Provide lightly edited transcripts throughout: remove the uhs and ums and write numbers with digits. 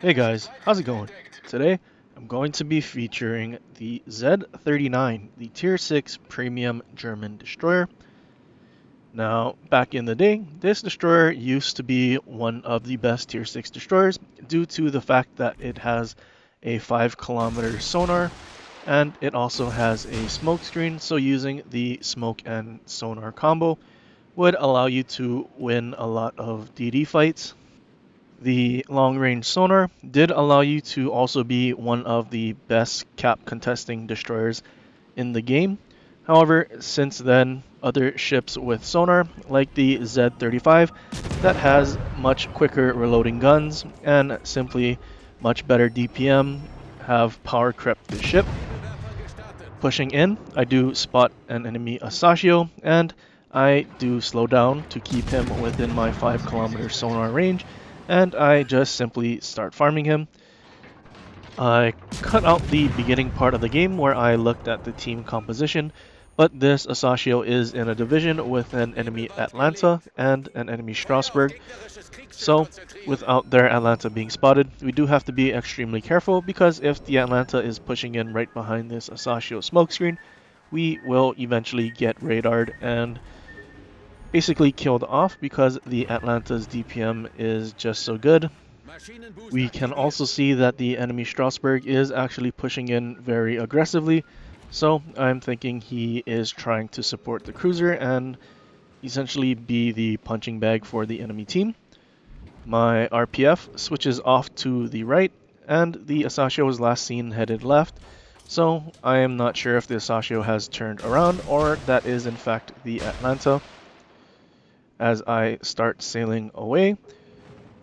Hey guys, how's it going? Today I'm going to be featuring the Z39, the Tier 6 Premium German destroyer. Now, back in the day, this destroyer used to be one of the best Tier 6 destroyers due to the fact that it has a 5 kilometer sonar and it also has a smoke screen, so using the smoke and sonar combo would allow you to win a lot of DD fights. The long range sonar did allow you to also be one of the best cap contesting destroyers in the game. However, since then, other ships with sonar, like the Z35, that has much quicker reloading guns and simply much better DPM, have power crept the ship. Pushing in, I do spot an enemy Asashio, and I do slow down to keep him within my 5 kilometer sonar range, and I just simply start farming him. I cut out the beginning part of the game where I looked at the team composition, but this Asashio is in a division with an enemy Atlanta and an enemy Strasbourg. So, without their Atlanta being spotted, we do have to be extremely careful because if the Atlanta is pushing in right behind this Asashio smokescreen, we will eventually get radared and basically killed off because the Atlanta's DPM is just so good. We can also see that the enemy Strasbourg is actually pushing in very aggressively, so I'm thinking he is trying to support the cruiser and essentially be the punching bag for the enemy team. My RPF switches off to the right, and the Asashio was last seen headed left, so I am not sure if the Asashio has turned around or that is in fact the Atlanta. As I start sailing away,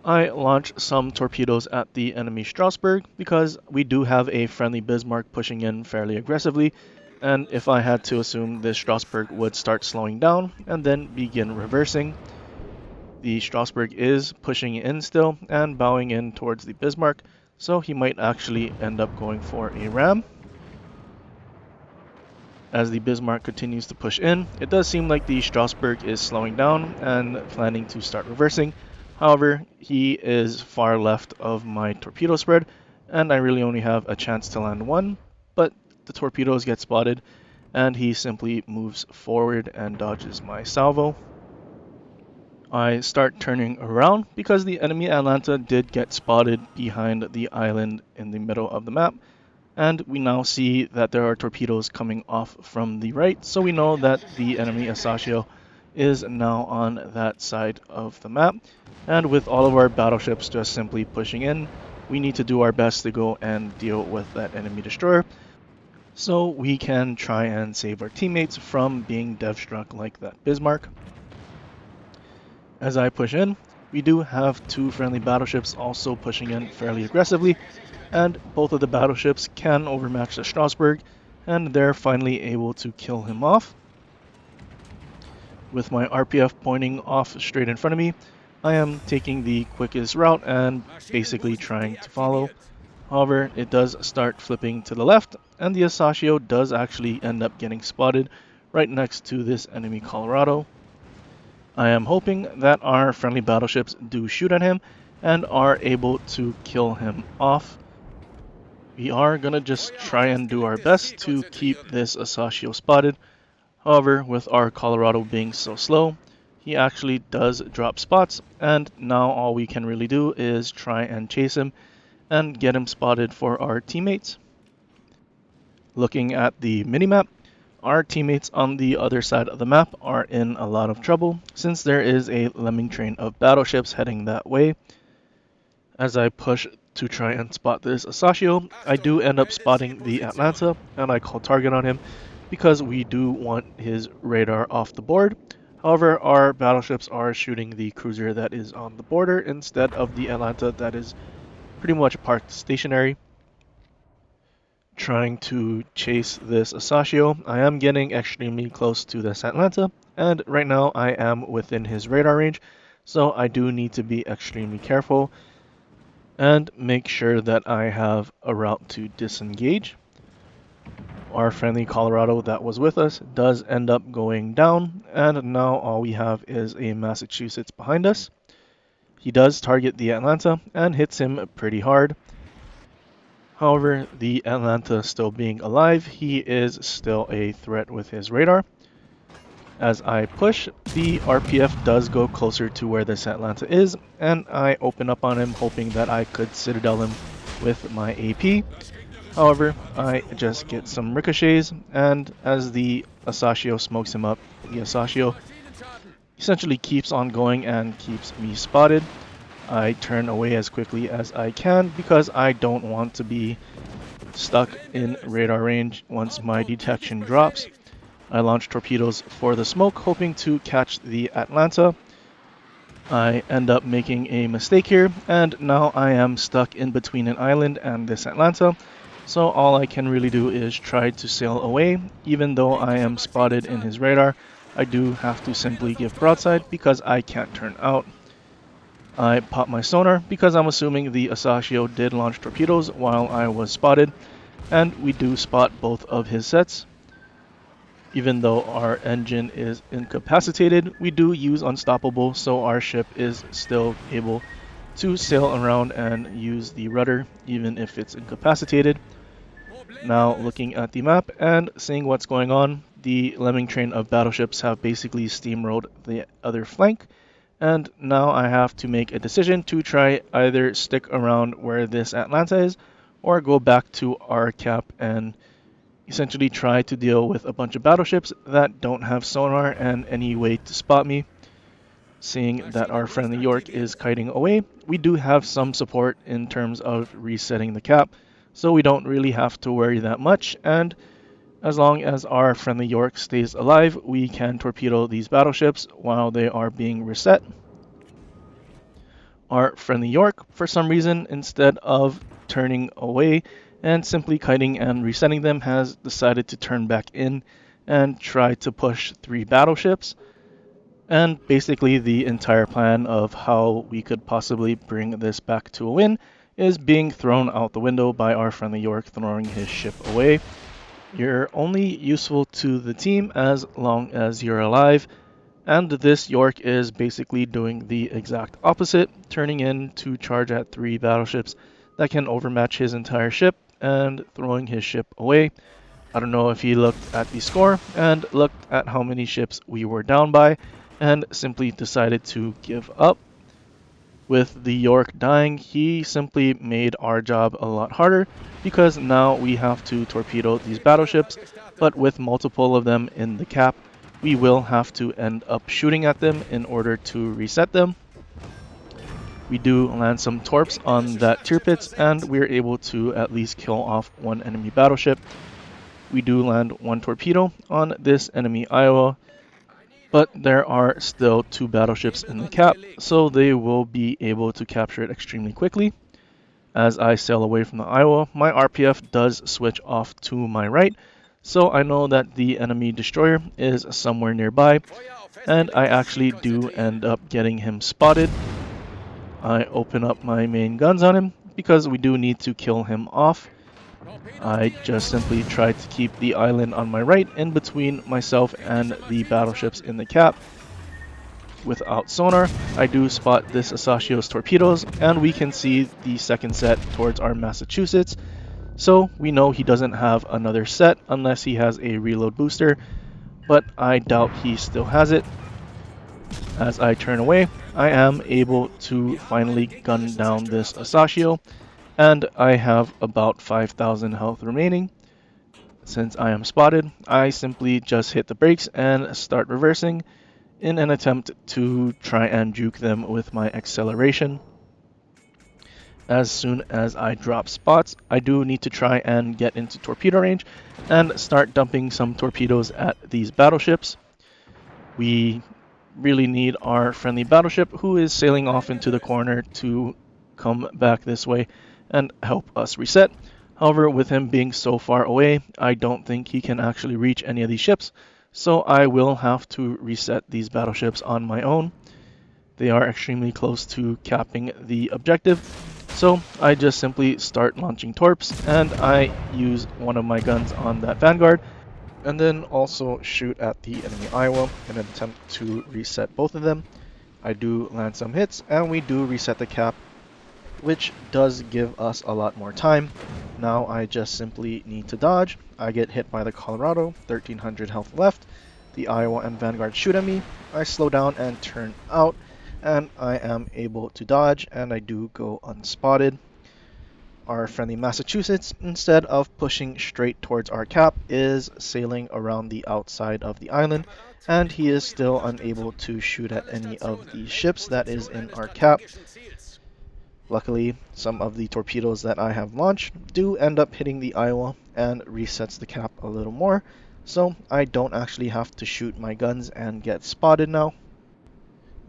I launch some torpedoes at the enemy Strasbourg because we do have a friendly Bismarck pushing in fairly aggressively, and if I had to assume this Strasbourg would start slowing down and then begin reversing. The Strasbourg is pushing in still and bowing in towards the Bismarck, so he might actually end up going for a ram. As the Bismarck continues to push in, it does seem like the Strasbourg is slowing down and planning to start reversing. However, he is far left of my torpedo spread, and I really only have a chance to land one, but the torpedoes get spotted, and he simply moves forward and dodges my salvo. I start turning around because the enemy Atlanta did get spotted behind the island in the middle of the map, and we now see that there are torpedoes coming off from the right, so we know that the enemy Asashio is now on that side of the map. And with all of our battleships just simply pushing in, we need to do our best to go and deal with that enemy destroyer, so we can try and save our teammates from being dev struck like that Bismarck. As I push in, we do have two friendly battleships also pushing in fairly aggressively, and both of the battleships can overmatch the Strasbourg, and they're finally able to kill him off. With my RPF pointing off straight in front of me, I am taking the quickest route and basically trying to follow. However, it does start flipping to the left, and the Asashio does actually end up getting spotted right next to this enemy Colorado. I am hoping that our friendly battleships do shoot at him and are able to kill him off. We are gonna just try and do our best to keep this Asashio spotted. However, with our Colorado being so slow, he actually does drop spots, and now all we can really do is try and chase him and get him spotted for our teammates. Looking at the minimap, our teammates on the other side of the map are in a lot of trouble since there is a lemming train of battleships heading that way. As I push to try and spot this Asashio, I do end up spotting the Atlanta and I call target on him because we do want his radar off the board. However, our battleships are shooting the cruiser that is on the border instead of the Atlanta that is pretty much parked stationary. Trying to chase this Asashio, I am getting extremely close to this Atlanta, and right now I am within his radar range, so I do need to be extremely careful and make sure that I have a route to disengage. Our friendly Colorado that was with us does end up going down, and now all we have is a Massachusetts behind us. He does target the Atlanta and hits him pretty hard. However, the Atlanta still being alive, he is still a threat with his radar. As I push, the RPF does go closer to where this Atlanta is, and I open up on him hoping that I could citadel him with my AP. However, I just get some ricochets, and as the Asashio smokes him up, the Asashio essentially keeps on going and keeps me spotted. I turn away as quickly as I can because I don't want to be stuck in radar range once my detection drops. I launch torpedoes for the smoke, hoping to catch the Atlanta. I end up making a mistake here, and now I am stuck in between an island and this Atlanta. So all I can really do is try to sail away. Even though I am spotted in his radar, I do have to simply give broadside because I can't turn out. I pop my sonar because I'm assuming the Asashio did launch torpedoes while I was spotted, and we do spot both of his sets. Even though our engine is incapacitated, we do use Unstoppable, so our ship is still able to sail around and use the rudder even if it's incapacitated. Now looking at the map and seeing what's going on, the lemming train of battleships have basically steamrolled the other flank, and now I have to make a decision to try either stick around where this Atlanta is or go back to our cap and essentially try to deal with a bunch of battleships that don't have sonar and any way to spot me. Seeing that our friendly York is kiting away, we do have some support in terms of resetting the cap, so we don't really have to worry that much, and as long as our friendly York stays alive, we can torpedo these battleships while they are being reset. Our friendly York, for some reason, instead of turning away and simply kiting and resetting them, has decided to turn back in and try to push 3 battleships. And basically the entire plan of how we could possibly bring this back to a win is being thrown out the window by our friendly York throwing his ship away. You're only useful to the team as long as you're alive, and this York is basically doing the exact opposite, turning in to charge at 3 battleships that can overmatch his entire ship and throwing his ship away. I don't know if he looked at the score and looked at how many ships we were down by and simply decided to give up. With the York dying, he simply made our job a lot harder because now we have to torpedo these battleships, but with multiple of them in the cap, we will have to end up shooting at them in order to reset them. We do land some torps on that tier pits, and we're able to at least kill off 1 enemy battleship. We do land 1 torpedo on this enemy Iowa, but there are still 2 battleships in the cap, so they will be able to capture it extremely quickly. As I sail away from the Iowa, my RPF does switch off to my right, so I know that the enemy destroyer is somewhere nearby, and I actually do end up getting him spotted. I open up my main guns on him because we do need to kill him off. I just simply try to keep the island on my right in between myself and the battleships in the cap. Without sonar, I do spot this Asashio's torpedoes, and we can see the second set towards our Massachusetts, so we know he doesn't have another set unless he has a reload booster, but I doubt he still has it. As I turn away, I am able to finally gun down this Asashio, and I have about 5,000 health remaining. Since I am spotted, I simply just hit the brakes and start reversing in an attempt to try and juke them with my acceleration. As soon as I drop spots, I do need to try and get into torpedo range and start dumping some torpedoes at these battleships. We really need our friendly battleship, who is sailing off into the corner, to come back this way and help us reset. However, with him being so far away, I don't think he can actually reach any of these ships, so I will have to reset these battleships on my own. They are extremely close to capping the objective, so I just simply start launching torps, and I use one of my guns on that Vanguard, and then also shoot at the enemy Iowa in an attempt to reset both of them. I do land some hits, and we do reset the cap, which does give us a lot more time. Now I just simply need to dodge. I get hit by the Colorado, 1300 health left. The Iowa and Vanguard shoot at me. I slow down and turn out, and I am able to dodge, and I do go unspotted. Our friendly Massachusetts, instead of pushing straight towards our cap, is sailing around the outside of the island, and he is still unable to shoot at any of the ships that is in our cap. Luckily, some of the torpedoes that I have launched do end up hitting the Iowa and resets the cap a little more, so I don't actually have to shoot my guns and get spotted now.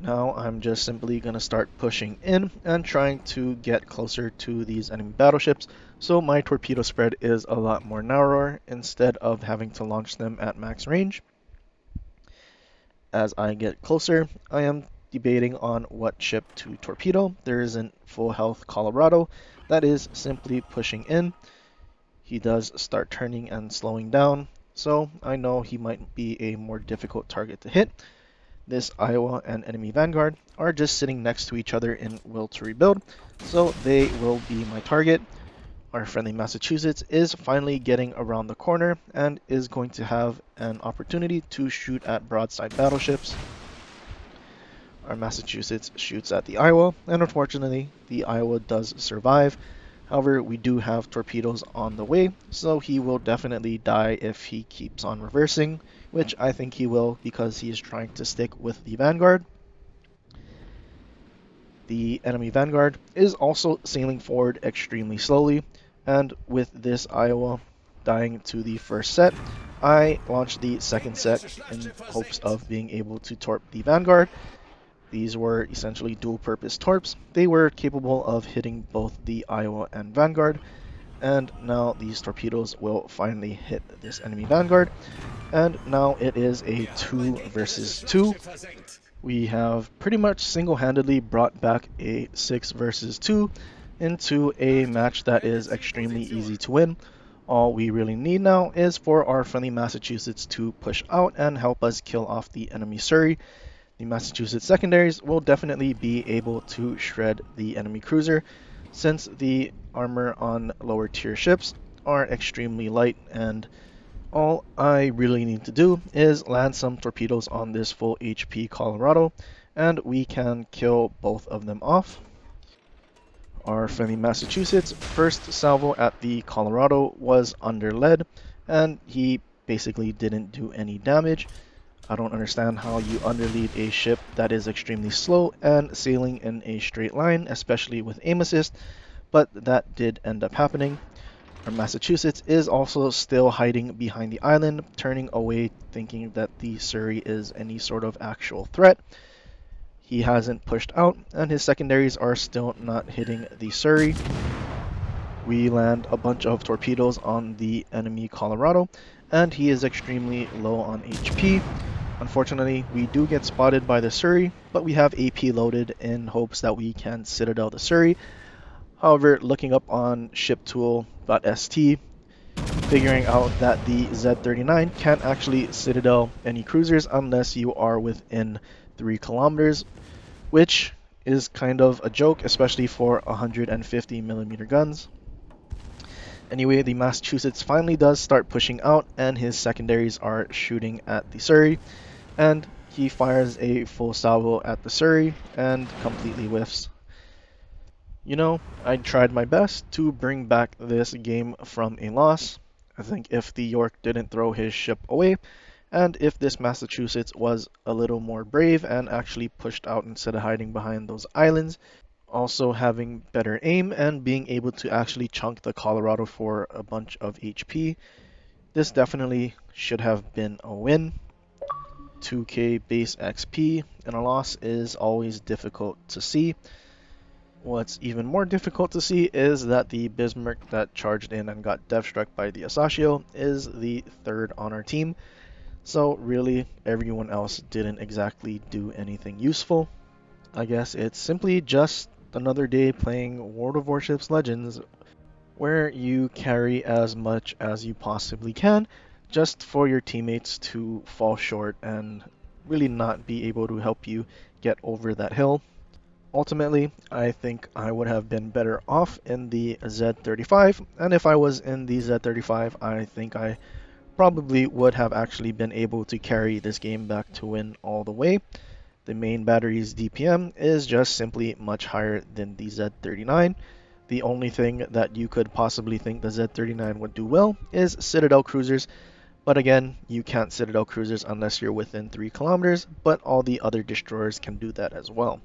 Now I'm just simply going to start pushing in and trying to get closer to these enemy battleships, so my torpedo spread is a lot more narrower instead of having to launch them at max range. As I get closer, I am debating on what ship to torpedo. There isn't full health Colorado that is simply pushing in. He does start turning and slowing down, so I know he might be a more difficult target to hit. This Iowa and enemy Vanguard are just sitting next to each other in will to rebuild, so they will be my target. Our friendly Massachusetts is finally getting around the corner and is going to have an opportunity to shoot at broadside battleships. Our Massachusetts shoots at the Iowa, and unfortunately, the Iowa does survive. However, we do have torpedoes on the way, so he will definitely die if he keeps on reversing, which I think he will because he is trying to stick with the Vanguard. The enemy Vanguard is also sailing forward extremely slowly, and with this Iowa dying to the first set, I launched the second set in hopes of being able to torp the Vanguard. These were essentially dual-purpose torps. They were capable of hitting both the Iowa and Vanguard, and now these torpedoes will finally hit this enemy Vanguard, and now it is a 2 versus 2. We have pretty much single-handedly brought back a 6 versus 2 into a match that is extremely easy to win. All we really need now is for our friendly Massachusetts to push out and help us kill off the enemy Surrey. The Massachusetts secondaries will definitely be able to shred the enemy cruiser, since the armor on lower tier ships are extremely light, and all I really need to do is land some torpedoes on this full HP Colorado, and we can kill both of them off. Our friendly Massachusetts first salvo at the Colorado was under lead, and he basically didn't do any damage. I don't understand how you underlead a ship that is extremely slow and sailing in a straight line, especially with aim assist, but that did end up happening. Our Massachusetts is also still hiding behind the island, turning away thinking that the Surrey is any sort of actual threat. He hasn't pushed out, and his secondaries are still not hitting the Surrey. We land a bunch of torpedoes on the enemy Colorado, and he is extremely low on HP. Unfortunately, we do get spotted by the Surrey, but we have AP loaded in hopes that we can Citadel the Surrey. However, looking up on shiptool.st, figuring out that the Z39 can't actually Citadel any cruisers unless you are within 3 kilometers, which is kind of a joke, especially for 150mm guns. Anyway, the Massachusetts finally does start pushing out, and his secondaries are shooting at the Surrey, and he fires a full salvo at the Surrey and completely whiffs. You know, I tried my best to bring back this game from a loss. I think if the York didn't throw his ship away, and if this Massachusetts was a little more brave and actually pushed out instead of hiding behind those islands, also having better aim and being able to actually chunk the Colorado for a bunch of HP, this definitely should have been a win. 2k base XP in a loss is always difficult to see. What's even more difficult to see is that the Bismarck that charged in and got death struck by the Asashio is the 3rd on our team, so really everyone else didn't exactly do anything useful. I guess it's simply just another day playing World of Warships Legends, where you carry as much as you possibly can just for your teammates to fall short and really not be able to help you get over that hill. Ultimately, I think I would have been better off in the Z35, and if I was in the Z35, I think I probably would have actually been able to carry this game back to win all the way. The main battery's DPM is just simply much higher than the Z39. The only thing that you could possibly think the Z39 would do well is Citadel cruisers, but again, you can't Citadel cruisers unless you're within 3 kilometers, but all the other destroyers can do that as well.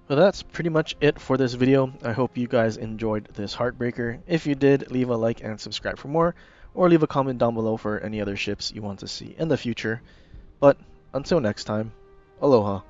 Well, that's pretty much it for this video. I hope you guys enjoyed this Heartbreaker. If you did, leave a like and subscribe for more, or leave a comment down below for any other ships you want to see in the future. But until next time, aloha.